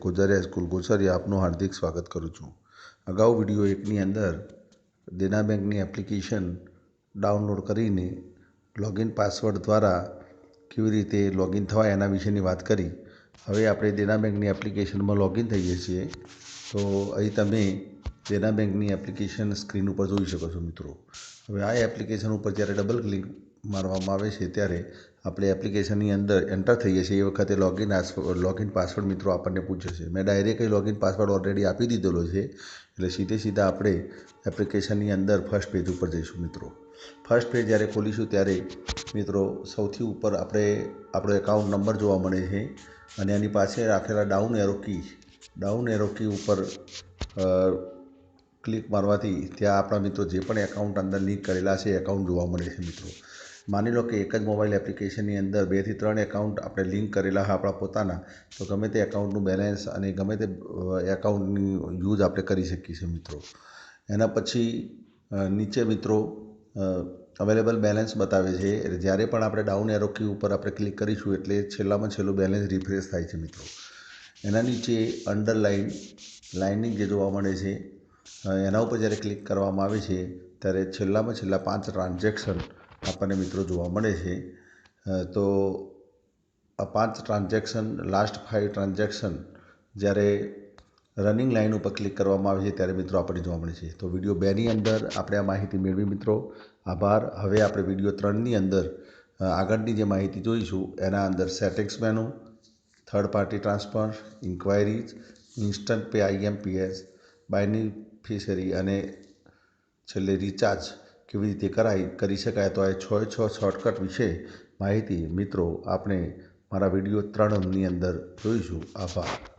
Gozaria school Gozaria આપનું હાર્દિક સ્વાગત કરું છું। અગાઉ વિડીયો એકની અંદર દેના બેંકની એપ્લિકેશન ડાઉનલોડ કરીને લોગિન પાસવર્ડ દ્વારા કેવી રીતે લોગિન થવાય એના વિશેની વાત કરી। હવે આપણે દેના બેંકની એપ્લિકેશનમાં લોગિન થઈએ છીએ તો અહીં તમે દેના બેંકની એપ્લિકેશન સ્ક્રીન ઉપર જોઈ શકો છો મિત્રો। હવે આ એપ્લિકેશન ઉપર જ્યારે ડબલ ક્લિક મારવામાં આવે છે ત્યારે આપણે એપ્લિકેશનની અંદર એન્ટર થઈએ છીએ। એ વખતે લોગિન પાસવર્ડ મિત્રો આપણને પૂછે છે। મેં ડાયરેક્ટ લોગિન પાસવર્ડ ઓલરેડી આપી દીધેલો છે એટલે સીધા આપણે એપ્લિકેશનની અંદર ફર્સ્ટ પેજ ઉપર જઈશું મિત્રો। ફર્સ્ટ પેજ જ્યારે ખોલીશું ત્યારે મિત્રો સૌથી ઉપર આપણો એકાઉન્ટ નંબર જોવા મળે છે અને એની પાસે રાખેલા ડાઉન એરો કી ઉપર ક્લિક મારવાથી ત્યાં આપણા મિત્રો જે પણ એકાઉન્ટ અંદર લિંક કરેલા છે એકાઉન્ટ જોવા મળે છે મિત્રો। માની લો કે એક જ મોબાઈલ એપ્લિકેશનની અંદર 2 થી 3 એકાઉન્ટ આપણે લિંક કરેલા હોય આપણા પોતાના, તો ગમે તે એકાઉન્ટનું બેલેન્સ અને ગમે તે એકાઉન્ટની યુઝ આપણે કરી શકીએ છીએ મિત્રો। એના પછી નીચે મિત્રો અવેલેબલ બેલેન્સ બતાવે છે। જ્યારે પણ આપણે ડાઉન એરો કી ઉપર આપણે ક્લિક કરીશું એટલે છેલ્લામાં છેલ્લું બેલેન્સ રિફ્રેશ થાય છે મિત્રો। એના નીચે અંડરલાઇન લાઇનિંગ જે જોવા મળે છે એના ઉપર જ્યારે ક્લિક કરવામાં આવે છે ત્યારે છેલ્લામાં છેલ્લા 5 ટ્રાન્ઝેક્શન આપણને મિત્રો જોવા મળે છે। તો આ 5 ટ્રાન્ઝેક્શન લાસ્ટ 5 ટ્રાન્ઝેક્શન જ્યારે રનિંગ લાઇન ઉપર ક્લિક કરવામાં આવે છે ત્યારે મિત્રો આપણને જોવા મળે છે। તો વિડીયો 2ની અંદર આપણે આ માહિતી મેળવી મિત્રો। આભાર। હવે આપણે વિડીયો 3ની અંદર આગળની જે માહિતી જોઈશું એના અંદર settings menu, third party transfer, inquiries, instant pay IMPS, beneficiary અને છેલ્લે રિચાર્જ કેવી રીતે કરી શકાય તો આ 6 શોર્ટકટ વિશે માહિતી મિત્રો આપણે મારા વિડીયો 3ની અંદર જોઈશું। આભાર।